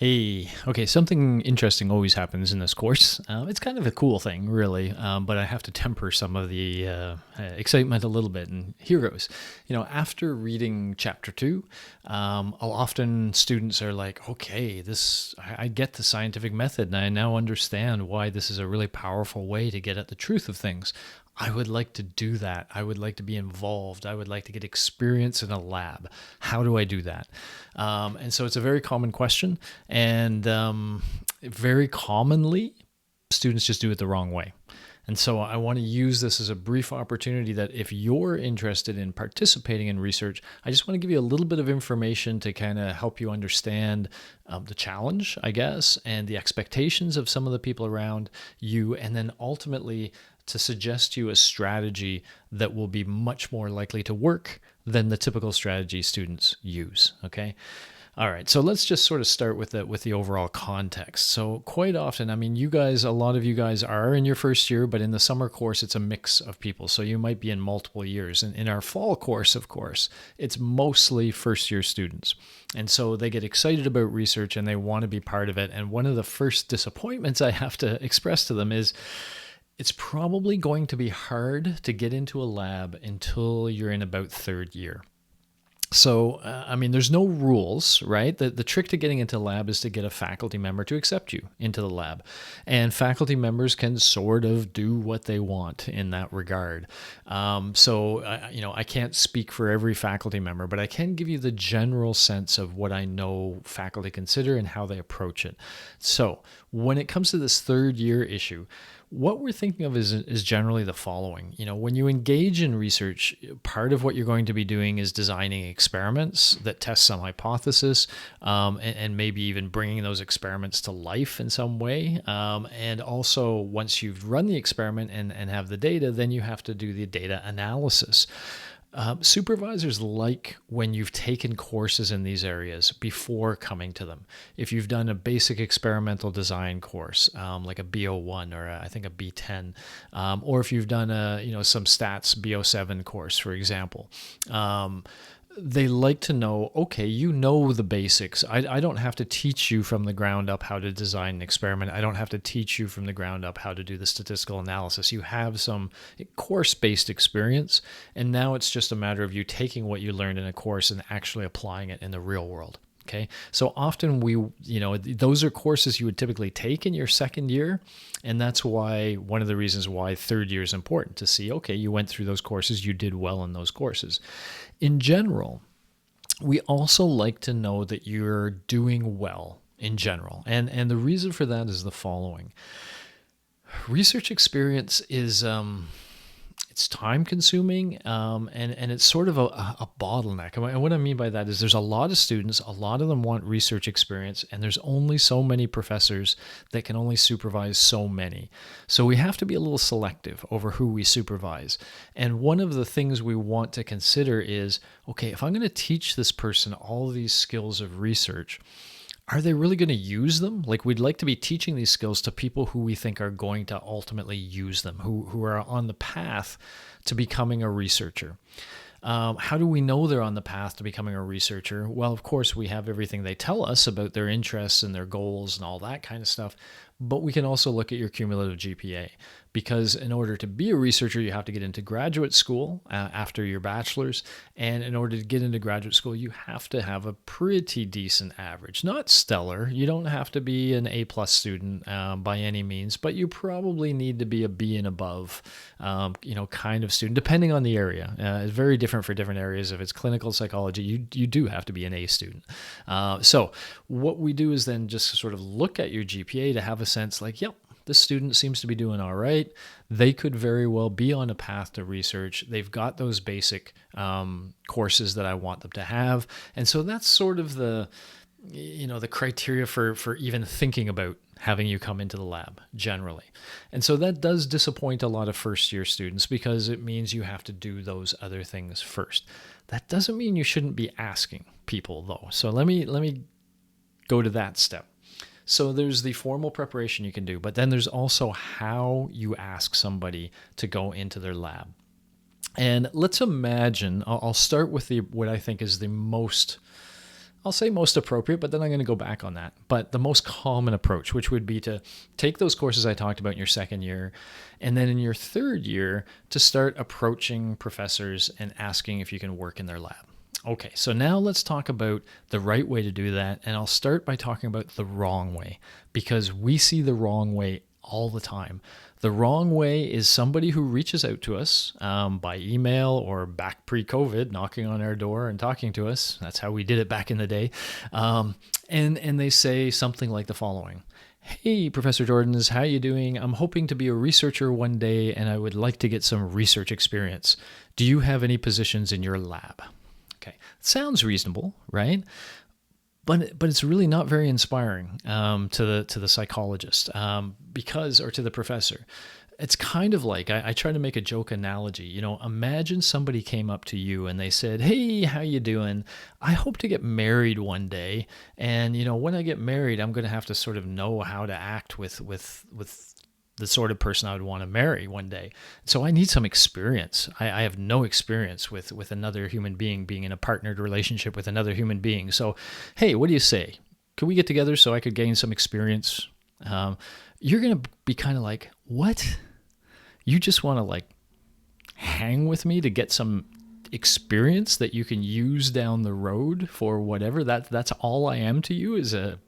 Hey, okay, something interesting always happens in this course. It's kind of a cool thing, really, but I have to temper some of the excitement a little bit. And here goes. After reading chapter two, often students are like, okay, I get the scientific method, and I now understand why this is a really powerful way to get at the truth of things. I would like to do that. I would like to be involved. I would like to get experience in a lab. How do I do that? And so it's a very common question. And very commonly, students just do it the wrong way. And so I want to use this as a brief opportunity that if you're interested in participating in research, I just want to give you a little bit of information to kind of help you understand the challenge, I guess, and the expectations of some of the people around you, and then ultimately to suggest you a strategy that will be much more likely to work than the typical strategy students use. Okay. All right, so let's just sort of start with the overall context. So quite often, I mean, a lot of you guys are in your first year, but in the summer course, it's a mix of people. So you might be in multiple years. And in our fall course, of course, it's mostly first year students. And so they get excited about research and they want to be part of it. And one of the first disappointments I have to express to them is, it's probably going to be hard to get into a lab until you're in about third year. So, I mean, there's no rules, right? The trick to getting into a lab is to get a faculty member to accept you into the lab. And faculty members can sort of do what they want in that regard. I can't speak for every faculty member, but I can give you the general sense of what I know faculty consider and how they approach it. So, when it comes to this third year issue, what we're thinking of is generally the following. When you engage in research, part of what you're going to be doing is designing experiments that test some hypothesis, and maybe even bringing those experiments to life in some way. And also, once you've run the experiment and have the data, then you have to do the data analysis. Supervisors like when you've taken courses in these areas before coming to them. If you've done a basic experimental design course, like a BO1 or I think a B10, or if you've done some stats BO7 course, for example, they like to know, okay, you know the basics. I don't have to teach you from the ground up how to design an experiment. I don't have to teach you from the ground up how to do the statistical analysis. You have some course-based experience, and now it's just a matter of you taking what you learned in a course and actually applying it in the real world. Okay. So often those are courses you would typically take in your second year. And that's why one of the reasons why third year is important to see, okay, you went through those courses, you did well in those courses. In general, we also like to know that you're doing well in general. And the reason for that is the following. Research experience is, it's time consuming, and it's sort of a bottleneck. And what I mean by that is there's a lot of students, a lot of them want research experience, and there's only so many professors that can only supervise so many. So we have to be a little selective over who we supervise. And one of the things we want to consider is, okay, if I'm going to teach this person all of these skills of research, are they really going to use them? Like, we'd like to be teaching these skills to people who we think are going to ultimately use them, who are on the path to becoming a researcher. How do we know they're on the path to becoming a researcher? Well, of course, we have everything they tell us about their interests and their goals and all that kind of stuff. But we can also look at your cumulative GPA, because in order to be a researcher, you have to get into graduate school after your bachelor's. And in order to get into graduate school, you have to have a pretty decent average. Not stellar. You don't have to be an A+ student by any means, but you probably need to be a B and above, kind of student, depending on the area. It's very different for different areas. If it's clinical psychology, you do have to be an A student. So what we do is then just sort of look at your GPA to have a sense like, yep, this student seems to be doing all right. They could very well be on a path to research. They've got those basic courses that I want them to have. And so that's sort of the criteria for even thinking about having you come into the lab generally. And so that does disappoint a lot of first year students, because it means you have to do those other things first. That doesn't mean you shouldn't be asking people, though. So let me go to that step. So there's the formal preparation you can do, but then there's also how you ask somebody to go into their lab. And let's imagine, I'll start with what I think is the most I'll say most appropriate, but then I'm going to go back on that. But the most common approach, which would be to take those courses I talked about in your second year, and then in your third year, to start approaching professors and asking if you can work in their lab. Okay, so now let's talk about the right way to do that. And I'll start by talking about the wrong way, because we see the wrong way all the time. The wrong way is somebody who reaches out to us by email or back pre-COVID, knocking on our door and talking to us. That's how we did it back in the day. And they say something like the following. Hey, Professor Jordans, how you doing? I'm hoping to be a researcher one day, and I would like to get some research experience. Do you have any positions in your lab? Okay, sounds reasonable, right? But it's really not very inspiring to the psychologist or to the professor. It's kind of like, I try to make a joke analogy. Imagine somebody came up to you and they said, hey, how you doing? I hope to get married one day. And, when I get married, I'm going to have to sort of know how to act with the sort of person I would want to marry one day. So I need some experience. I have no experience with another human being in a partnered relationship with another human being. So, hey, what do you say? Could we get together so I could gain some experience? You're going to be kind of like, what? You just want to hang with me to get some experience that you can use down the road for whatever? That's all I am to you, is a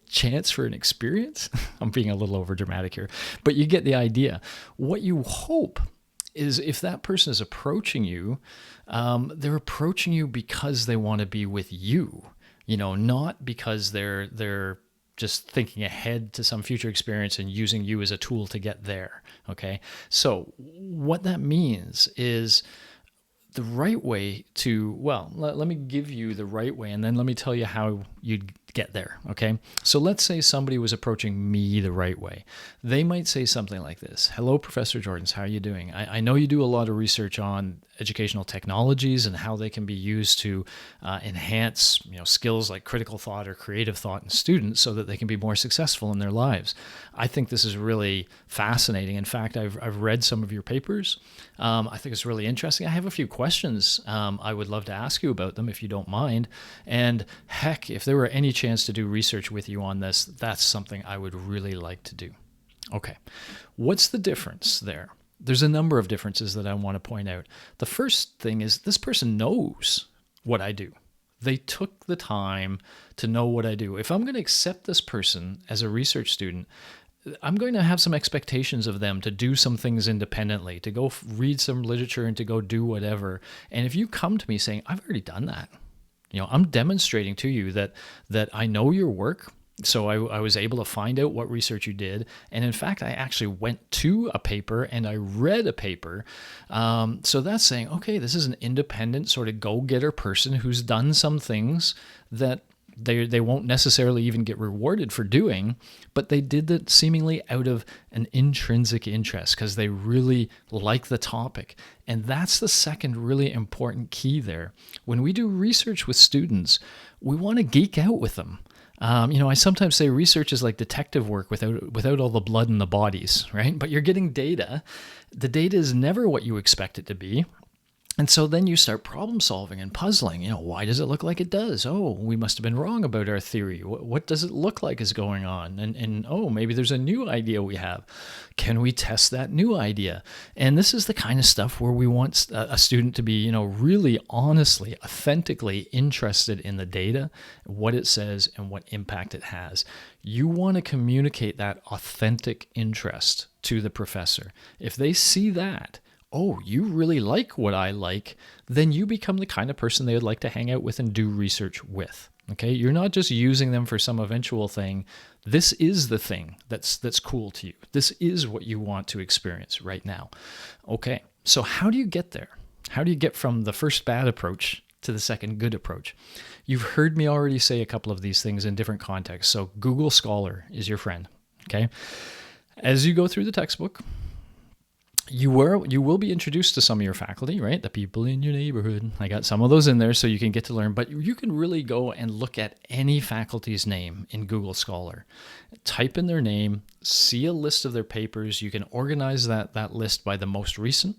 chance for an experience? I'm being a little over dramatic here, but you get the idea. What you hope is, if that person is approaching you, they're approaching you because they want to be with you, not because they're just thinking ahead to some future experience and using you as a tool to get there. Okay. So what that means is, the right way let me give you the right way, and then let me tell you how you'd get there, okay? So let's say somebody was approaching me the right way. They might say something like this. Hello, Professor Jordans, how are you doing? I know you do a lot of research on educational technologies and how they can be used to enhance skills like critical thought or creative thought in students so that they can be more successful in their lives. I think this is really fascinating. In fact, I've read some of your papers. I think it's really interesting. I have a few questions I would love to ask you about them, if you don't mind. And heck, if there were any chance to do research with you on this, that's something I would really like to do. Okay, what's the difference there? There's a number of differences that I want to point out. The first thing is, this person knows what I do. They took the time to know what I do. If I'm going to accept this person as a research student, I'm going to have some expectations of them to do some things independently, to go read some literature and to go do whatever. And if you come to me saying, I've already done that, I'm demonstrating to you that I know your work. So I was able to find out what research you did. And in fact, I actually went to a paper and I read a paper. So that's saying, okay, this is an independent sort of go-getter person who's done some things that they won't necessarily even get rewarded for doing, but they did that seemingly out of an intrinsic interest because they really like the topic. And that's the second really important key there. When we do research with students, we want to geek out with them. I sometimes say research is like detective work without all the blood in the bodies, right? But you're getting data. The data is never what you expect it to be. And so then you start problem solving and puzzling. Why does it look like it does? Oh, we must have been wrong about our theory. What does it look like is going on? And oh, maybe there's a new idea we have. Can we test that new idea? And this is the kind of stuff where we want a student to be, really honestly, authentically interested in the data, what it says, and what impact it has. You want to communicate that authentic interest to the professor. If they see that, oh, you really like what I like, then you become the kind of person they would like to hang out with and do research with. Okay, you're not just using them for some eventual thing. This is the thing that's cool to you. This is what you want to experience right now. Okay, so how do you get there? How do you get from the first bad approach to the second good approach? You've heard me already say a couple of these things in different contexts. So Google Scholar is your friend. Okay, as you go through the textbook, you will be introduced to some of your faculty, right? The people in your neighborhood. I got some of those in there so you can get to learn, but you can really go and look at any faculty's name in Google Scholar. Type in their name, see a list of their papers. You can organize that list by the most recent.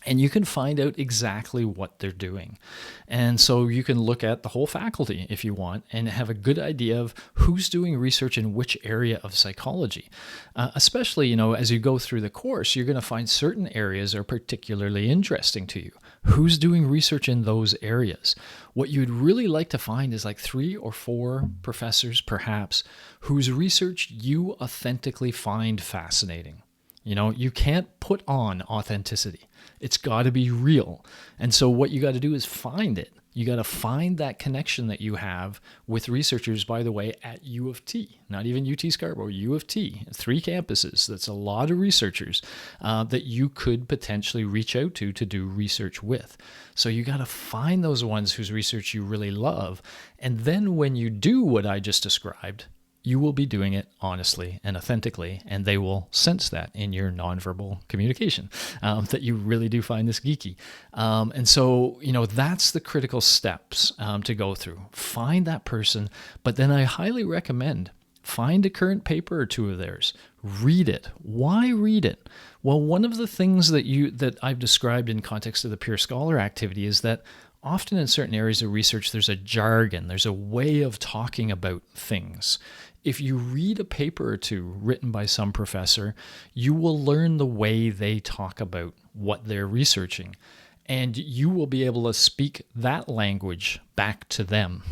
and you can find out exactly what they're doing. And so you can look at the whole faculty if you want and have a good idea of who's doing research in which area of psychology. Especially, as you go through the course, you're going to find certain areas are particularly interesting to you. Who's doing research in those areas? What you'd really like to find is like 3 or 4 professors, perhaps, whose research you authentically find fascinating. You can't put on authenticity. It's got to be real. And so what you got to do is find it. You got to find that connection that you have with researchers, by the way, at U of T, not even UT Scarborough, U of T, 3 campuses. That's a lot of researchers that you could potentially reach out to do research with. So you got to find those ones whose research you really love. And then when you do what I just described, you will be doing it honestly and authentically, and they will sense that in your nonverbal communication, that you really do find this geeky. And so, that's the critical steps to go through. Find that person, but then I highly recommend find a current paper or 2 of theirs. Read it. Why read it? Well, one of the things that I've described in context of the peer scholar activity is that often in certain areas of research, there's a jargon, there's a way of talking about things. If you read a paper or 2 written by some professor, you will learn the way they talk about what they're researching, and you will be able to speak that language back to them.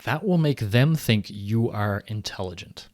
That will make them think you are intelligent.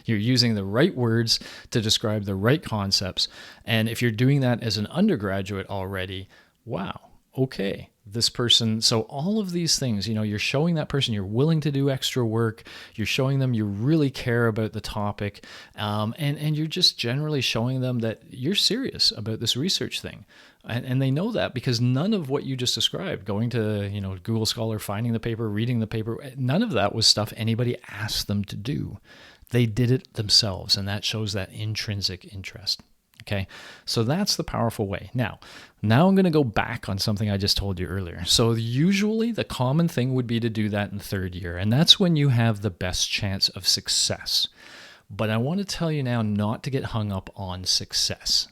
You're using the right words to describe the right concepts, and if you're doing that as an undergraduate already, wow, okay, this person, so all of these things, you're showing that person you're willing to do extra work, you're showing them you really care about the topic, and you're just generally showing them that you're serious about this research thing. And they know that because none of what you just described, going to, Google Scholar, finding the paper, reading the paper, none of that was stuff anybody asked them to do. They did it themselves, and that shows that intrinsic interest. Okay, so that's the powerful way. Now I'm going to go back on something I just told you earlier. So usually the common thing would be to do that in 3rd year, and that's when you have the best chance of success. But I want to tell you now not to get hung up on success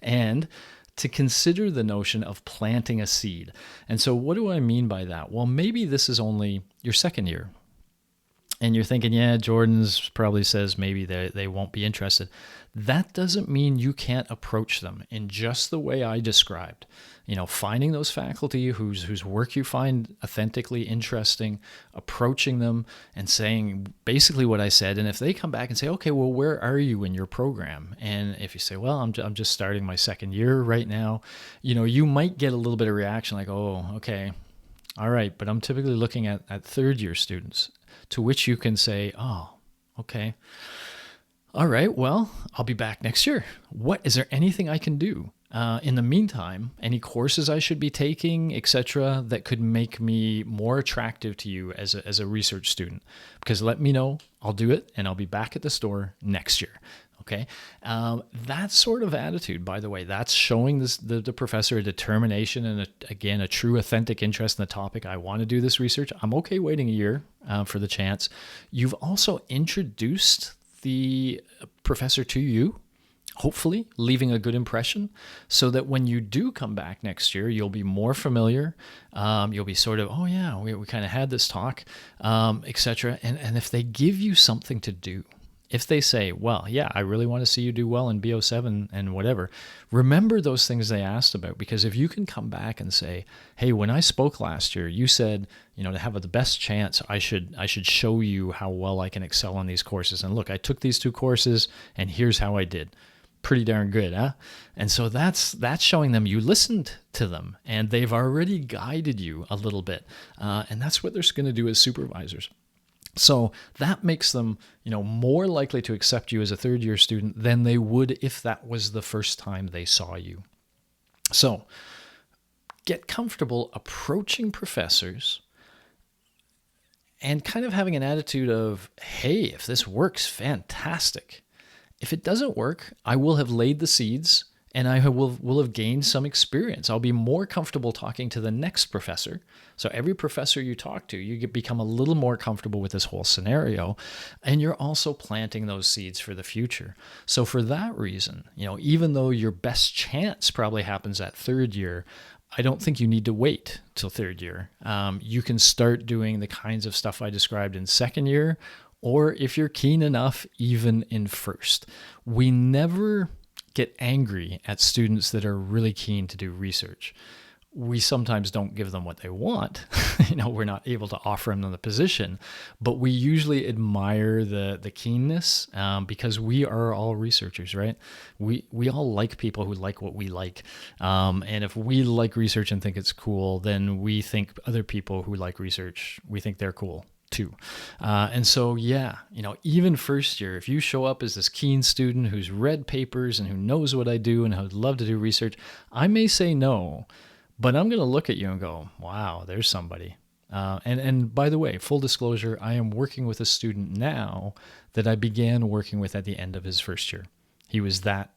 and to consider the notion of planting a seed. And so what do I mean by that? Well, maybe this is only your 2nd year. And you're thinking, yeah, Jordan's probably says maybe they won't be interested. That doesn't mean you can't approach them in just the way I described. Finding those faculty whose work you find authentically interesting, approaching them and saying basically what I said. And if they come back and say, okay, well, where are you in your program? And if you say, well, I'm just starting my 2nd year right now, you might get a little bit of reaction like, oh, okay, all right, but I'm typically looking at 3rd year students. To which you can say, oh, okay, all right, well, I'll be back next year. Is there anything I can do? In the meantime, any courses I should be taking, etc., that could make me more attractive to you as a research student? Because let me know, I'll do it, and I'll be back at the store next year. Okay, that sort of attitude, by the way, that's showing the professor a determination and, again, a true authentic interest in the topic. I want to do this research. I'm okay waiting a year for the chance. You've also introduced the professor to you, hopefully leaving a good impression, so that when you do come back next year, you'll be more familiar. You'll be sort of, oh yeah, we kind of had this talk, etc. And if they give you something to do, if they say, well, yeah, I really want to see you do well in BO7 and whatever, remember those things they asked about. Because if you can come back and say, hey, when I spoke last year, you said, to have the best chance, I should show you how well I can excel on these courses. And look, I took these 2 courses and here's how I did. Pretty darn good, huh? And so that's showing them you listened to them and they've already guided you a little bit. And that's what they're going to do as supervisors. So that makes them, more likely to accept you as a 3rd year student than they would if that was the first time they saw you. So get comfortable approaching professors and kind of having an attitude of, hey, if this works, fantastic. If it doesn't work, I will have laid the seeds and I will have gained some experience. I'll be more comfortable talking to the next professor. So every professor you talk to, you become a little more comfortable with this whole scenario, and you're also planting those seeds for the future. So for that reason, even though your best chance probably happens at third year, I don't think you need to wait till third year. You can start doing the kinds of stuff I described in second year, or if you're keen enough, even in first. We never get angry at students that are really keen to do research. We sometimes don't give them what they want. We're not able to offer them the position, but we usually admire the keenness because we are all researchers, right? We all like people who like what we like. And if we like research and think it's cool, then we think other people who like research, we think they're cool too. And so, even first year, if you show up as this keen student who's read papers and who knows what I do and who would love to do research, I may say no, but I'm going to look at you and go, wow, there's somebody. And by the way, full disclosure, I am working with a student now that I began working with at the end of his first year. He was that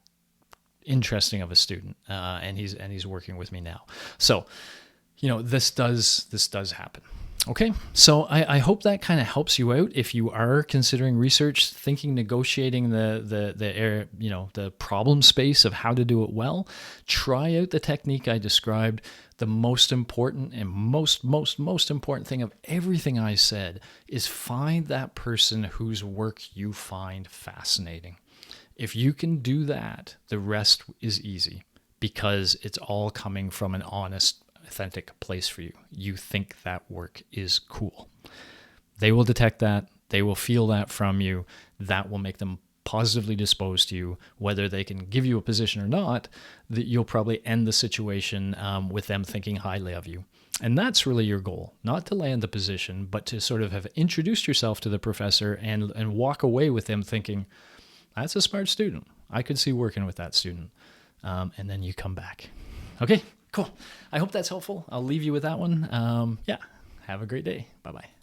interesting of a student, and he's working with me now. So, this does happen. Okay, so I hope that kind of helps you out if you are considering research, negotiating the problem space of how to do it well. Try out the technique I described. The most important and most important thing of everything I said is find that person whose work you find fascinating. If you can do that, the rest is easy because it's all coming from an honest, authentic place for you. You think that work is cool. They will detect that. They will feel that from you. That will make them positively disposed to you. Whether they can give you a position or not, that you'll probably end the situation with them thinking highly of you. And that's really your goal, not to land the position, but to sort of have introduced yourself to the professor and walk away with them thinking, that's a smart student. I could see working with that student. And then you come back. Okay. Cool. I hope that's helpful. I'll leave you with that one. Have a great day. Bye-bye.